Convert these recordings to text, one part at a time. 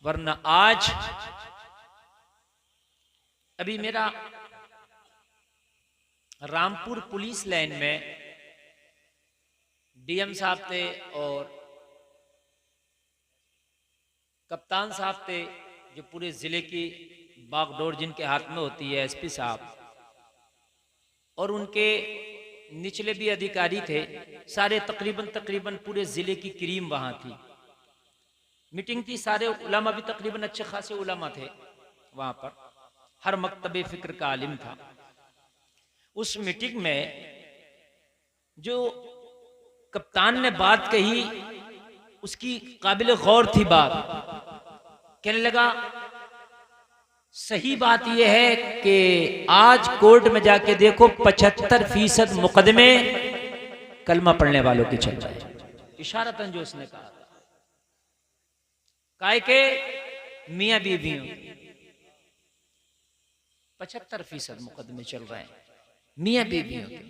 वरना आज अभी मेरा रामपुर पुलिस लाइन में डीएम साहब थे और कप्तान साहब थे, जो पूरे जिले की बागडोर जिनके हाथ में होती है, एसपी साहब, और उनके निचले भी अधिकारी थे। सारे तकरीबन पूरे जिले की क्रीम वहां थी। मीटिंग थी, सारे उलमा भी तकरीबन अच्छे खासे उलमा थे वहां पर, हर मकतबे फिक्र का आलिम था। उस मीटिंग में जो कप्तान ने बात कही उसकी काबिल गौर थी बात। कहने लगा सही बात यह है कि आज कोर्ट में जाके देखो 75% मुकदमे कलमा पढ़ने वालों की चल रहे हैं। इशारतन जो उसने कहा था, काय के मियां बीवियों 75% मुकदमे चल रहे हैं मियां बीवियों के।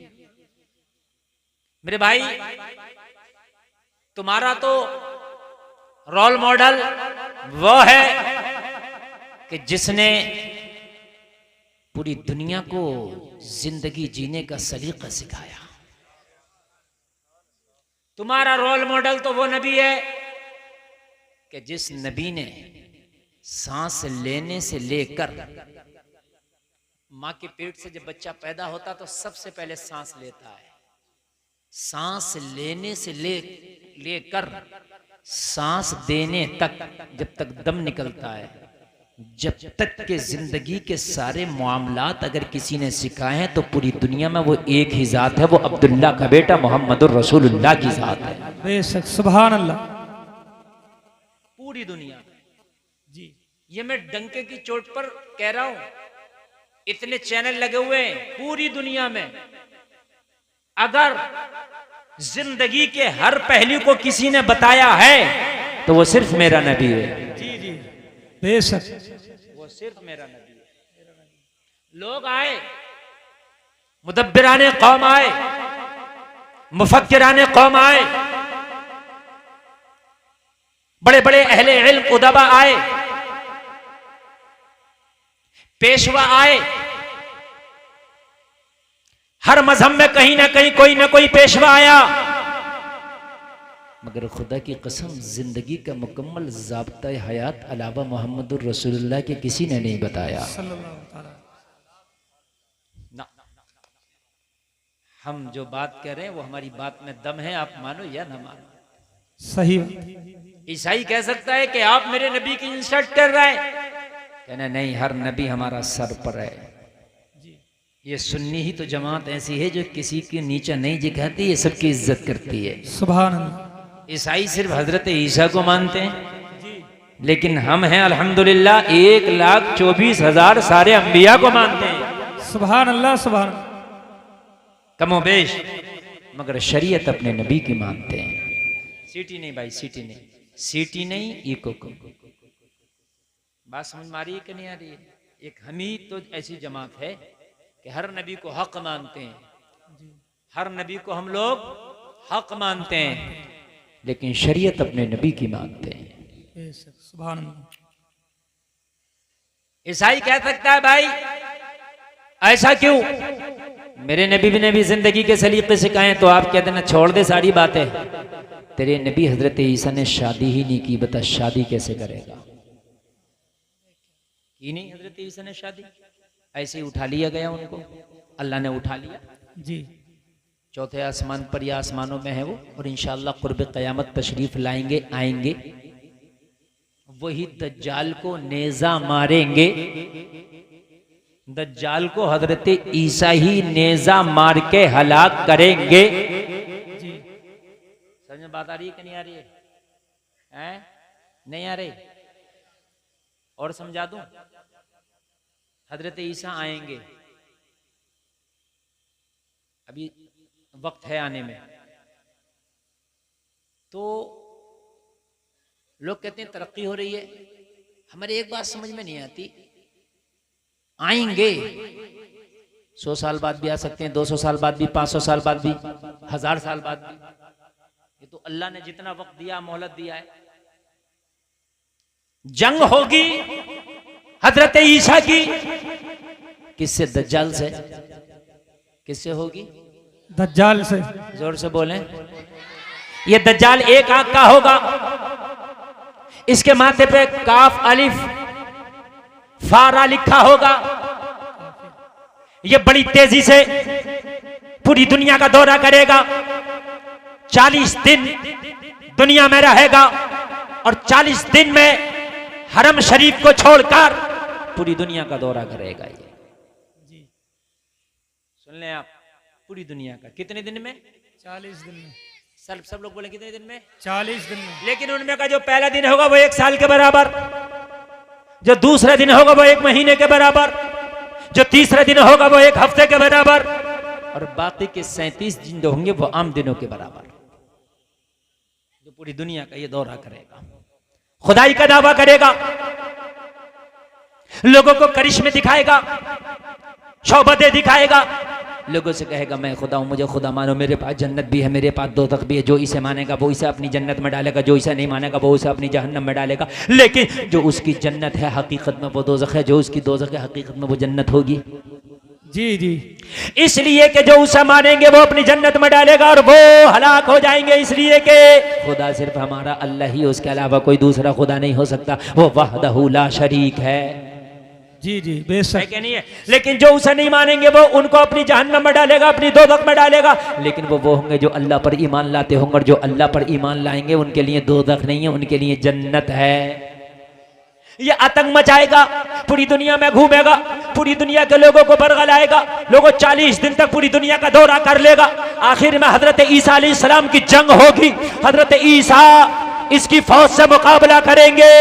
मेरे भाई, तुम्हारा तो रोल मॉडल वो है कि जिसने पूरी दुनिया को जिंदगी जीने का सलीका सिखाया। तुम्हारा रोल मॉडल तो वो नबी है कि जिस नबी ने सांस लेने से लेकर, मां के पेट से जब बच्चा पैदा होता तो सबसे पहले सांस लेता है, सांस लेने से लेकर सांस देने तक, जब तक दम निकलता है, जब तक के जिंदगी के सारे मामलात अगर किसी ने सिखाए हैं तो पूरी दुनिया में वो एक ही जात है, वो अब्दुल्ला का बेटा मोहम्मदुर रसूलुल्लाह की जात है। बेशक, सुभान अल्लाह। पूरी दुनिया जी, ये मैं डंके की चोट पर कह रहा हूं। इतने चैनल लगे हुए हैं पूरी दुनिया में, अगर जिंदगी के हर पहलू को किसी ने बताया है तो वो सिर्फ मेरा नबी है। जी जी, बेशक, वो सिर्फ मेरा नबी है। लोग आए, मुदब्बिराने कौम आए, मुफक्किराने कौम आए, बड़े बड़े अहले इल्म उदबा आए, पेशवा आए। हर मजहब में कहीं ना कहीं कोई ना कोई पेशवा आया, मगर खुदा की कसम जिंदगी का मुकम्मल ज़ाब्ता हयात अलावा मोहम्मदुर रसूलुल्लाह के किसी ने नहीं बताया। ना, हम जो बात कह रहे हैं वो हमारी बात में दम है, आप मानो या ना मानो। सही। ईसाई कह सकता है कि आप मेरे नबी की इंसल्ट कर रहे हैं, कहना नहीं, हर नबी हमारा सर पर है। ये सुन्नी ही तो जमात ऐसी है जो किसी के नीचे नहीं दिखाती, ये सबकी इज्जत करती है। सुभान अल्लाह। ईसाई सिर्फ हजरत ईसा को मानते हैं, लेकिन हम हैं अल्हम्दुलिल्लाह 1,24,000 सारे अंबिया को मानते हैं। सुभान अल्लाह, सुभान। कमोबेश, मगर शरीयत अपने नबी की मानते हैं। सीटी नहीं भाई, सीटी नहीं, सीटी नहीं, इको को। बात समझ में आ रही है कि नहीं आ रही है? एक हम ही तो ऐसी जमात है कि हर नबी को हक मानते हैं, हर नबी को हम लोग हक मानते हैं, लेकिन शरीयत अपने नबी की मानते हैं। सुभान अल्लाह। ईसाई कह सकता है भाई ऐसा क्यों, मेरे नबी ने भी जिंदगी के सलीके सिखाए, तो आप कहते ना छोड़ दे सारी बातें। तेरे नबी हजरत ईसा ने शादी ही नहीं की, बता शादी कैसे करेगा? की नहीं हजरत ईसा ने शादी, ऐसे ही उठा लिया गया उनको, अल्लाह ने उठा लिया जी। चौथे आसमान पर या आसमानों में है वो, और इंशाअल्लाह कुर्ब क़यामत तशरीफ लाएंगे, आएंगे, वही दज्जाल को नेजा मारेंगे। दज्जाल को हजरत ईसा ही नेजा मार के हलाक करेंगे। जी, समझ में बात आ रही है कि नहीं आ रही है? हैं? नहीं आ रही? और समझा दूं, हजरत ईसा आएंगे, अभी वक्त है आने में, तो लोग कहते हैं तरक्की हो रही है। हमारी एक बात समझ में नहीं आती, आएंगे 100 साल बाद भी आ सकते हैं, 200 साल बाद भी, 500 साल बाद भी, 1000 साल बाद भी। ये तो अल्लाह ने जितना वक्त दिया, मोहलत दिया है। जंग होगी हजरत ईसा की किससे? दज्जाल से। किससे होगी? दज्जाल से। जोर से बोलें। ये दज्जाल एक आंख का होगा, इसके माथे पे काफ अलिफ फारा लिखा होगा। ये बड़ी तेजी से पूरी दुनिया का दौरा करेगा, 40 दिन दुनिया में रहेगा और 40 दिन में हरम शरीफ को छोड़कर पूरी दुनिया का दौरा करेगा। ये जी सुन लें आप, पूरी दुनिया का। कितने दिन में? 40 दिन में। सब लोग बोले कितने दिन में? 40 दिन में। लेकिन उनमें का जो पहला दिन होगा वो 1 साल के बराबर, जो दूसरा दिन होगा वो 1 महीने के बराबर, जो तीसरा दिन होगा वो 1 हफ्ते के बराबर, और बाकी के 37 दिन जो होंगे वो आम दिनों के बराबर। जो पूरी दुनिया का ये दौरा करेगा, खुदाई का दावा करेगा, लोगों को करिश्मे दिखाएगा, शौबतें दिखाएगा, लोगों से कहेगा मैं खुदा हूं, मुझे खुदा मानो, मेरे पास जन्नत भी है, मेरे पास दोज़ख भी है। जो इसे मानेगा वो इसे अपनी जन्नत में डालेगा, जो इसे नहीं मानेगा वो उसे अपनी जहन्नम में डालेगा। लेकिन जो उसकी जन्नत है हकीकत में वो दोज़ख है, जो उसकी दोज़ख है हकीकत में वो जन्नत होगी। जी जी। इसलिए कि जो उसे मानेंगे वो अपनी जन्नत में डालेगा और वो हलाक हो जाएंगे। इसलिए कि खुदा सिर्फ हमारा अल्लाह ही, उसके अलावा कोई दूसरा खुदा नहीं हो सकता। वो वहदहू ला शरीक है। जी जी बेशक है नहीं है। लेकिन जो उसे नहीं मानेंगे वो उनको अपनी जहन्नम में डालेगा, अपनी दोज़ख में डालेगा। लेकिन वो होंगे जो अल्लाह पर ईमान लाते होंगे, और जो अल्लाह पर ईमान लाएंगे उनके लिए दोज़ख नहीं है, उनके लिए जन्नत है। ये आतंक मचाएगा, पूरी दुनिया में घूमेगा, पूरी दुनिया के लोगों को बरगलाएगा। लोगों 40 दिन तक पूरी दुनिया का दौरा कर लेगा। आखिर में हजरत ईसा अलैहिस्सलाम की जंग होगी। हजरत ईसा इसकी फौज से मुकाबला करेंगे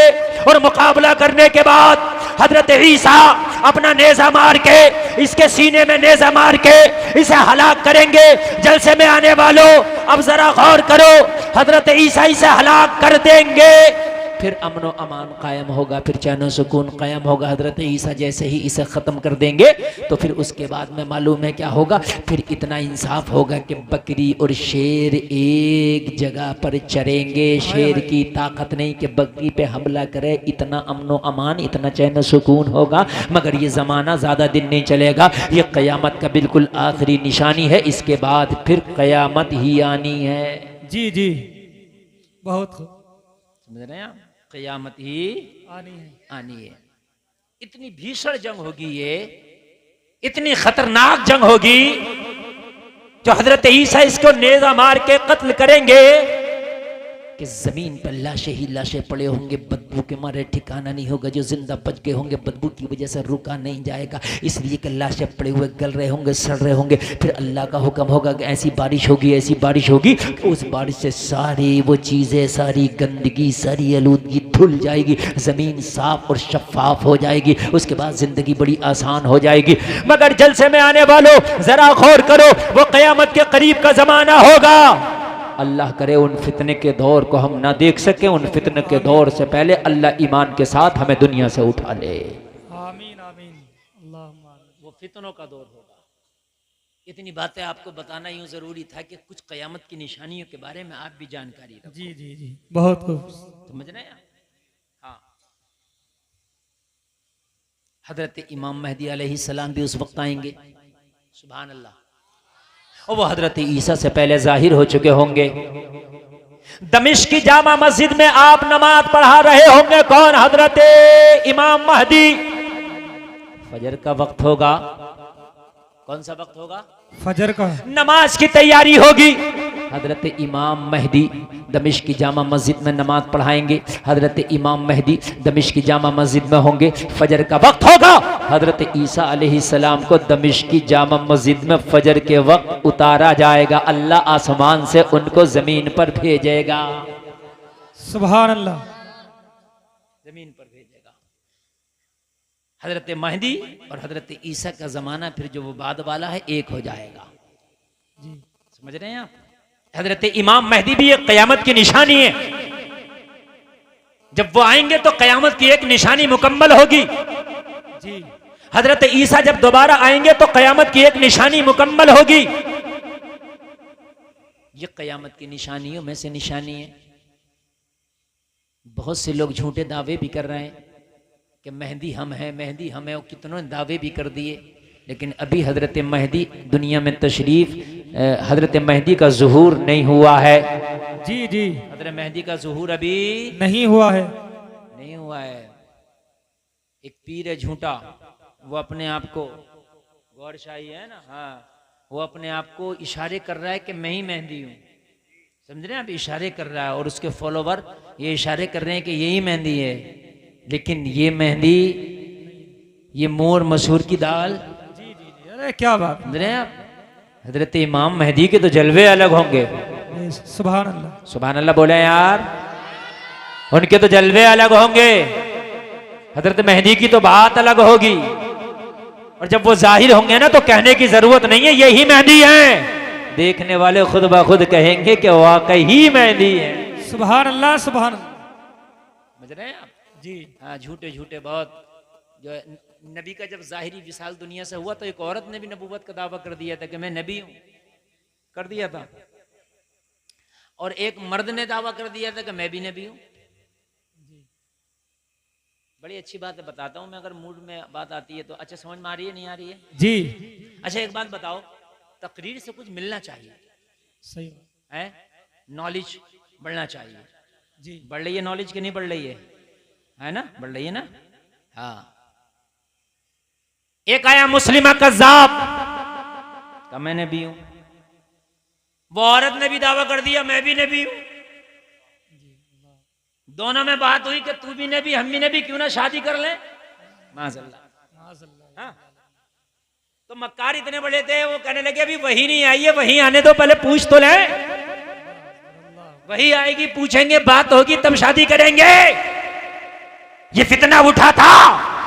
और मुकाबला करने के बाद हजरत ईसा अपना नेजा मार के, इसके सीने में नेजा मार के इसे हलाक करेंगे। जलसे में आने वालों अब जरा गौर करो, हजरत ईसा इसे हलाक कर देंगे, फिर अमन व अमान कायम होगा, फिर चैन व सुकून कायम होगा। हजरत ईसा जैसे ही इसे ख़त्म कर देंगे तो फिर उसके बाद में मालूम है क्या होगा? फिर इतना इंसाफ होगा कि बकरी और शेर एक जगह पर चरेंगे। शेर की ताकत नहीं कि बकरी पे हमला करे। इतना अमन व अमान, इतना चैन व सुकून होगा। मगर ये ज़माना ज़्यादा दिन नहीं चलेगा। ये क़यामत का बिल्कुल आखिरी निशानी है। इसके बाद फिर क़यामत ही आनी है। जी जी बहुत समझ रहे हैं आप? क़यामत ही आनी है। इतनी भीषण जंग होगी, ये इतनी खतरनाक जंग होगी जो हजरत ईसा इसको नेजा मार के कत्ल करेंगे कि जमीन पर लाशें ही लाशें पड़े होंगे, बदबू के मारे ठिकाना नहीं होगा। जो जिंदा बच गए होंगे बदबू की वजह से रुका नहीं जाएगा, इसलिए कि लाशें पड़े हुए गल रहे होंगे, सड़ रहे होंगे। फिर अल्लाह का हुक्म होगा कि ऐसी बारिश होगी, ऐसी बारिश होगी कि उस बारिश से सारी वो चीज़ें, सारी गंदगी, सारी आलूदगी धुल जाएगी, ज़मीन साफ और शफाफ हो जाएगी। उसके बाद ज़िंदगी बड़ी आसान हो जाएगी। मगर जलसे में आने वालों ज़रा गौर करो, वो क़यामत के करीब का ज़माना होगा। अल्लाह करे उन फितने के दौर को हम ना देख सके। उन फितने के दौर से पहले अल्लाह ईमान के साथ हमें दुनिया से उठा ले। आमीन आमीन अल्लाहुम्मा आमीन। वो फितनों का दौर होगा। इतनी बातें आपको बताना यूं जरूरी था कि कुछ क़यामत की निशानियों के बारे में आप भी जानकारी रखो। जी जी जी बहुत खूब। समझ रहे हैं? हाँ, हजरत इमाम मेहदी अलैहिस्सलाम भी उस वक्त आएंगे। सुभान अल्लाह। और वो हजरत ईसा से पहले जाहिर हो चुके होंगे। दमिश्क की जामा मस्जिद में आप नमाज पढ़ा रहे होंगे। कौन? हजरत इमाम महदी। फजर का वक्त होगा। कौन सा वक्त होगा? फजर का। नमाज की तैयारी होगी। हजरत इमाम मेहदी दमिश्क की जामा मस्जिद में नमाज पढ़ाएंगे। हजरत इमाम मेहदी दमिश्क की जामा मस्जिद में होंगे। फजर का वक्त होगा। हजरत ईसा अलैहिस्सलाम को दमिश्क की जामा मस्जिद में फजर के वक्त उतारा जाएगा। अल्लाह आसमान से उनको जमीन पर भेजेगा। सुभान अल्लाह। जमीन पर भेजेगा। हजरत मेहदी और हजरत ईसा का जमाना फिर जो वो बाद वाला है एक हो जाएगा। जी समझ रहे हैं आप? हजरत इमाम मेहदी भी एक क़यामत की निशानी है। जब वो आएंगे तो क़यामत की एक निशानी मुकम्मल होगी। जी हजरत ईसा जब दोबारा आएंगे तो क़यामत की एक निशानी मुकम्मल होगी। ये क़यामत की निशानियों में से निशानी है। बहुत से लोग झूठे दावे भी कर रहे हैं कि मेहंदी हम हैं, मेहंदी हम हैं, और कितनों ने दावे भी कर दिए, लेकिन अभी हजरत मेहदी दुनिया में तशरीफ, हजरत मेहदी का ज़ुहूर नहीं हुआ है। जी जी हजरत मेहदी का ज़ुहूर अभी नहीं हुआ है। नहीं हुआ है। एक पीर है झूठा, वो अपने आप को, गौर शाही है ना, हाँ, वो अपने आप को इशारे कर रहा है कि मैं ही मेहंदी हूँ, समझ रहे हैं आप, इशारे कर रहा है, और उसके फॉलोवर ये इशारे कर रहे हैं कि यही मेहंदी है, लेकिन ये मेहंदी, ये मोर मसूर की दाल, जी जी जी, अरे क्या बात। समझ रहे हैं आप। हजरत इमाम मेहदी के तो जलवे अलग होंगे, सुभान अल्लाह। सुभान अल्लाह बोले यार, उनके तो जलवे अलग होंगे, हजरत मेहदी की तो बात अलग होगी, और जब वो जाहिर होंगे ना तो कहने की जरूरत नहीं है यही मेहदी है, देखने वाले खुद ब खुद कहेंगे कि वाकई ही मेहदी है। सुभान अल्लाह सुभान अल्लाह। समझ रहे हैं आप। जी हाँ, झूठे झूठे बहुत, जो है, नबी का जब जाहिरी विसाल दुनिया से हुआ तो एक औरत ने भी नबूवत का दावा कर दिया था कि मैं नबी हूं, कर दिया था, और एक मर्द ने दावा कर दिया था कि मैं भी नबी हूं। बड़ी अच्छी बात है, बताता हूं मैं, अगर मूड में बात आती है तो। अच्छा, समझ में आ रही है नहीं आ रही है? जी अच्छा, एक बात बताओ, तकरीर से कुछ मिलना चाहिए, सही है, नॉलेज बढ़ना चाहिए। जी बढ़ रही है नॉलेज कि नहीं बढ़ रही है ना, बढ़ रही है ना। हाँ, एक आया मुस्लिमा कज़्ज़ाब का मैं नबी हूं, वो औरत ने भी दावा कर दिया मैं भी नबी हूं, दोनों में बात हुई कि तू भी नबी हम भी नबी, क्यों ना शादी कर ले, माज़अल्लाह। हाँ, तो मक्कार इतने बड़े थे, वो कहने लगे अभी वही नहीं आई है, वही आने दो, पहले पूछ तो ले, वही आएगी, पूछेंगे, बात होगी, तब शादी करेंगे। ये फितना उठा था,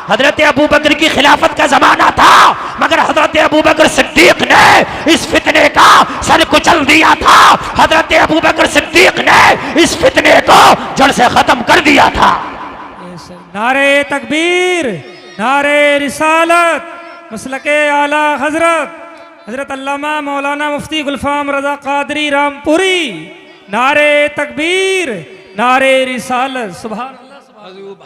हजरत अबू बकर की खिलाफत का जमाना था, मगर हजरत अबू बकर सिद्दीक ने इस फितने का सर कुचल दिया था, हजरत अबू बकर सिद्दीक ने इस फितने को जड़ से खत्म कर दिया था। नारे तकबीर, नारे रिसालत, मसलके आला हजरत हजरत अल्लामा मौलाना मुफ्ती गुलफाम रजा कादरी रामपुरी, नारे तकबीर, नारे रिसालत। सुभान अल्लाह।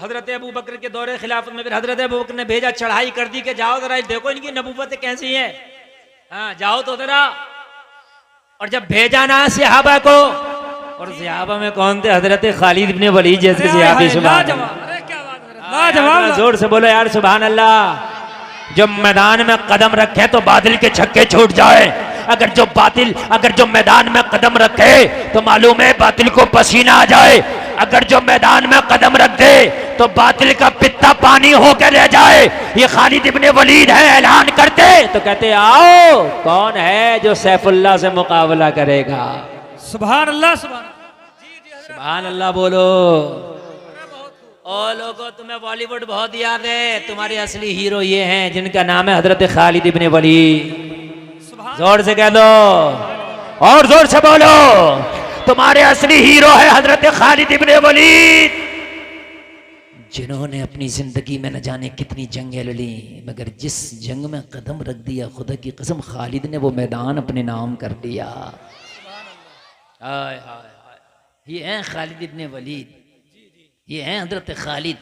हजरत अबू बकर के दौरे खिलाफत में फिर हजरत अबू बकर ने भेजा, चढ़ाई कर दी कि जाओ जरा देखो इनकी नबूवत कैसी है, हाँ जाओ तो जरा। और जब भेजा ना सहाबा को, और सहाबा में कौन थे, हजरत खालिद इब्ने वलीद जैसे सहाबी। सुभान अल्लाह, जोर से बोलो यार सुभान अल्लाह। जब मैदान में कदम रखे तो बातिल के छक्के छूट जाए, अगर जो मैदान में कदम रखे तो मालूम है बातिल को पसीना आ जाए, अगर जो मैदान में कदम रख दे तो बातिल का पित्ता पानी होकर रह जाए। ये खालिद इब्ने वलीद है, ऐलान करते तो कहते आओ कौन है जो सैफुल्लाह से मुकाबला करेगा। सुभान अल्लाह सुभान अल्लाह बोलो। ओ लोगों, तुम्हें बॉलीवुड बहुत याद है, तुम्हारे असली हीरो ये हैं जिनका नाम है हजरत खालिद इब्ने वलीद। जोर से कह दो और जोर से बोलो, तुम्हारे असली हीरो है हजरत खालिद इब्ने वलीद, जिन्होंने अपनी जिंदगी में न जाने कितनी जंगें लड़ी, मगर जिस जंग में कदम रख दिया खुदा की कसम खालिद ने वो मैदान अपने नाम कर दिया। हाय हाय हाय, ये हैं खालिद इब्ने वलीद, ये हैं हजरत खालिद।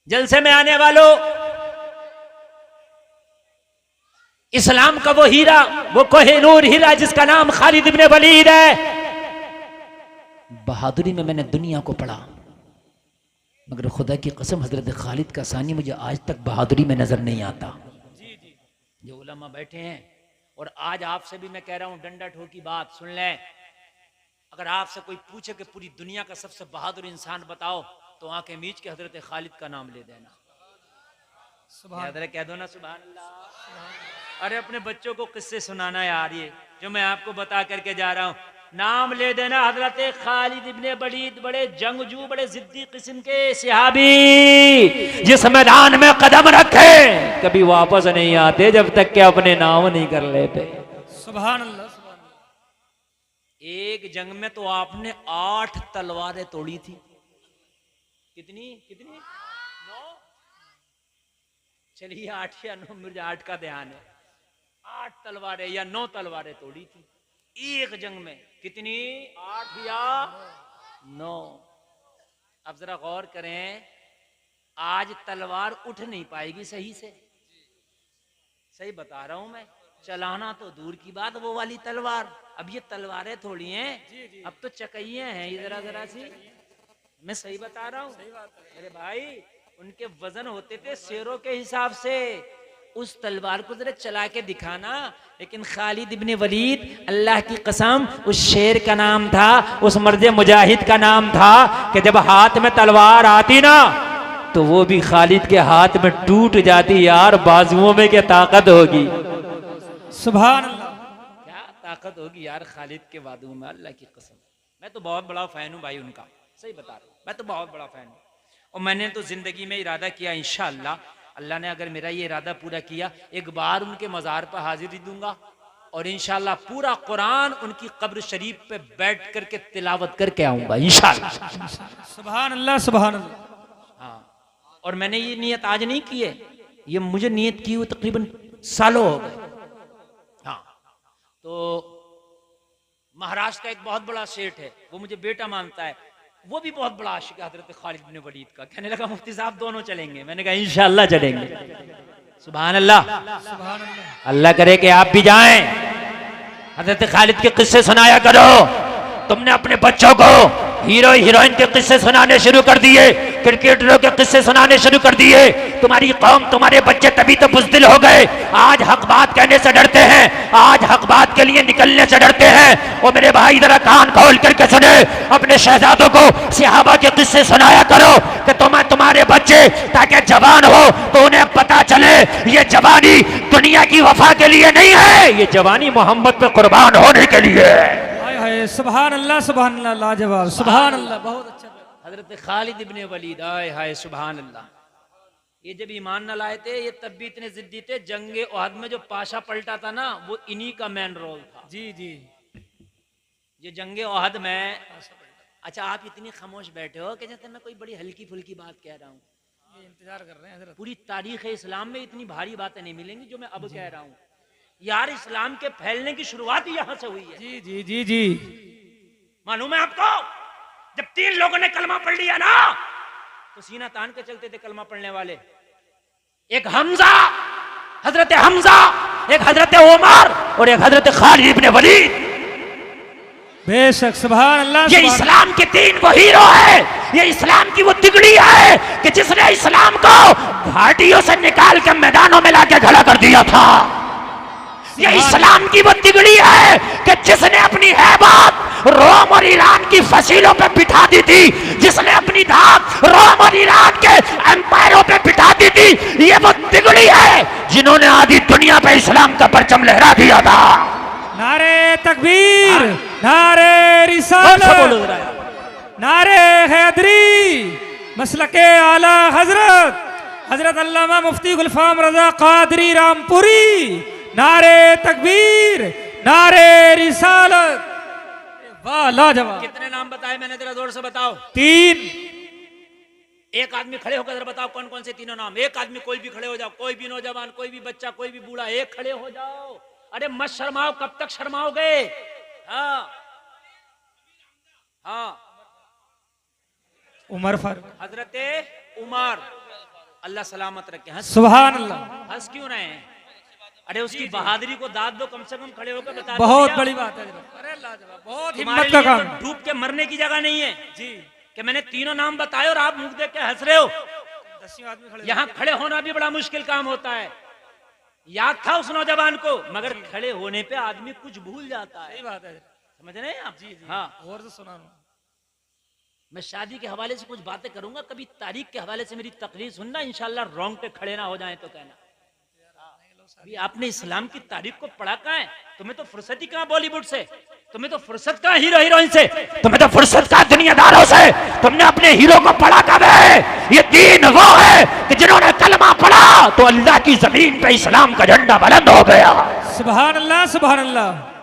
जलसे में आने वालों, इस्लाम का वो हीरा, वो कोहिनूर हीरा जिसका नाम खालिद इब्ने वलीद है, बहादुरी में मैंने दुनिया को पढ़ा, मगर खुदा की कसम हजरत खालिद का सानी मुझे आज तक बहादुरी में नजर नहीं आता। जो उलमा बैठे हैं, और आज आपसे भी मैं कह रहा हूं, डंडा ठोकी बात सुन लें, अगर आपसे कोई पूछे कि पूरी दुनिया का सबसे बहादुर इंसान बताओ, तो आंखें मीच के हजरत खालिद का नाम ले देना। याद रहे, कह दो ना सुभान अल्लाह। अरे अपने बच्चों को किस्से सुनाना यार, ये जो मैं आपको बता करके जा रहा हूं, नाम ले देना हजरत खालिद इब्ने वलीद, बड़े जंगजू, बड़े जिद्दी किस्म के सहाबी, जिस मैदान में कदम रखे कभी वापस नहीं आते जब तक के अपने नाम नहीं कर लेते। सुभान अल्लाह। एक जंग में तो आपने 8 तलवारें तोड़ी थी। कितनी कितनी? 9। चलिए 8 या 9, मुझे 8 का ध्यान है। 8 तलवारें या 9 तलवारें तोड़ी थी एक जंग में। कितनी? 8 या 9। अब जरा गौर करें, आज तलवार उठ नहीं पाएगी सही से, सही बता रहा हूं मैं, चलाना तो दूर की बात, वो वाली तलवार, अब ये तलवारें थोड़ी हैं, अब तो चकइये हैं ये जरा जरा सी, मैं सही बता रहा हूँ मेरे भाई, उनके वजन होते थे शेरों के हिसाब से, उस तलवार को जरा चला के दिखाना। लेकिन खालिद इब्ने वलीद, अल्लाह की कसम, उस शेर का नाम था, उस मर्द मुजाहिद का नाम था कि जब हाथ में तलवार आती ना तो वो भी खालिद के हाथ में टूट जाती। यार बाजुओं में क्या ताकत होगी, सुभान अल्लाह, क्या ताकत होगी यार खालिद के बाजुओं में, अल्लाह की कसम। मैं तो बहुत बड़ा फैन हूँ भाई उनका, सही बता रहा हूँ, मैं तो बहुत बड़ा फैन हूँ। और मैंने तो जिंदगी में इरादा किया, इंशाअल्लाह अल्लाह ने अगर मेरा ये इरादा पूरा किया, एक बार उनके मज़ार पर हाजिरी दूंगा और इंशाअल्लाह पूरा कुरान उनकी कब्र शरीफ पे बैठ करके तिलावत करके आऊंगा इंशाअल्लाह। सुभान अल्लाह, सुभान अल्लाह। हाँ, और मैंने ये नियत आज नहीं की है, ये मुझे नियत की हुई तकरीबन सालों हो गए। हाँ, तो महाराष्ट्र का एक बहुत बड़ा सेठ है, वो मुझे बेटा मानता है, वो भी बहुत बड़ा आशिक है हजरत खालिद बिन वलीद का। कहने लगा मुफ्ती साहब दोनों चलेंगे, मैंने कहा इंशाअल्लाह चलेंगे। सुभान अल्लाह, सुभान अल्लाह। अल्लाह करे कि आप भी जाएं, हजरत खालिद के किस्से सुनाया करो। तुमने अपने बच्चों को हीरो हीरोइन के किस्से सुनाने शुरू कर दिए, क्रिकेटरों के किस्से सुनाने शुरू कर दिए, तुम्हारी कौम, तुम्हारे बच्चे तभी तो बुज़दिल हो गए। आज हक बात कहने से डरते हैं, आज हक बात के लिए निकलने से डरते हैं। और मेरे भाई जरा कान खोल करके सुने, अपने शहजादों को सहाबा के किस्से सुनाया करो कि तुम्हारे बच्चे ताकि जवान हो तो उन्हें पता चले ये जवानी दुनिया की वफा के लिए नहीं है, ये जवानी मोहम्मद पे कुर्बान होने के लिए है। सुभान अल्लाह, सुभान अल्लाह, लाजवाब, सुभान अल्लाह, बहुत अच्छा। हजरत खालिद इब्ने वलीद, आए हाय सुभान अल्लाह, ये जब ईमान न लाए थे ये तब भी इतने जिद्दी थे। जंगे ओहद में जो पाशा पलटा था ना, वो इन्हीं का मेन रोल था। जी जी, ये जंगे ओहद में, अच्छा आप इतनी खामोश बैठे हो कि जैसे मैं कोई बड़ी हल्की फुल्की बात कह रहा हूँ। इंतजार कर रहे हैं हजरत। पूरी तारीख इस्लाम में इतनी भारी बातें नहीं मिलेंगी जो मैं अब कह रहा हूँ। यार इस्लाम के फैलने की शुरुआत ही यहाँ से हुई है। जी जी जी जी, मालूम है आपको, जब 3 लोगों ने कलमा पढ़ लिया ना तो सीना तान के चलते थे कलमा पढ़ने वाले। एक हमजा, हजरत हमजा, एक हजरत उमर और एक हजरत खालिद इब्ने वलीद। बेशक, सुभान अल्लाह। ये इस्लाम के 3 वो हीरो है, ये इस्लाम की वो तिगड़ी है कि जिसने इस्लाम को घाटियों से निकाल के मैदानों में लाके खड़ा कर दिया था। ये इस्लाम की वो तिगड़ी है कि जिसने अपनी हैबत रोम और ईरान की फसीलों पे बिठा दी थी, जिसने अपनी धाक रोम और ईरान के एम्पायरों पे बिठा दी थी। ये वो तिगड़ी है जिन्होंने आधी दुनिया पे इस्लाम का परचम लहरा दिया था। नारे तकबीर, नारे रिसालत, नारे हैदरी, मसलके आला हजरत हजरत अल्लामा मुफ्ती गुलफाम रजा कादरी रामपुरी। नारे तकबीर, नारे रिसालत, वाह लाजवाब। कितने नाम बताए मैंने, जरा जोर से बताओ। 3। एक आदमी खड़े होकर जरा बताओ कौन कौन से तीनों नाम। एक आदमी कोई भी खड़े हो जाओ, कोई भी नौजवान, कोई भी बच्चा, कोई भी बूढ़ा, एक खड़े हो जाओ। अरे मत शर्माओ, कब तक शर्माओगे? हाँ हाँ, उमर फारूक, हजरत उमर, अल्लाह सलामत रखे। हंस, सुभान अल्लाह। हंस क्यों रहे हैं? अरे उसकी बहादुरी को दाद दो, कम से कम खड़े होकर बता दो। बहुत बड़ी बात है। अरे लाजवाब, बहुत हिम्मत का काम। तो डूब के मरने की जगह नहीं है जी कि मैंने तीनों नाम बताए और आप मुंह देख के हंस रहे हो। 10 आदमी खड़े, यहाँ खड़े होना भी बड़ा मुश्किल काम होता है। याद था उस नौजवान को, मगर खड़े होने पे आदमी कुछ भूल जाता है। सही बात है, समझ रहे हैं आप? जी जी, हाँ, और से सुना रहा हूं। मैं शादी के हवाले से कुछ बातें करूंगा, कभी तारीख के हवाले से मेरी तकरीर सुनना, इंशाल्लाह रोंगटे खड़े ना हो जाएं तो कहना। अभी आपने इस्लाम की तारीख को पढ़ा कहाँ है? तुम्हें तो फुर्सत ही कहाँ बॉलीवुड से, तुम्हें तो फुर्सत कहाँ हीरो हीरोइन से, तुम्हें तो फुर्सत कहाँ दुनियादारों से। तुमने अपने हीरो को पढ़ा कब है? ये दीन वो है कि जिन्होंने कलमा पढ़ा तो अल्लाह की जमीन पे इस्लाम का झंडा बुलंद हो गया। सुभान अल्लाह, सुभान अल्लाह।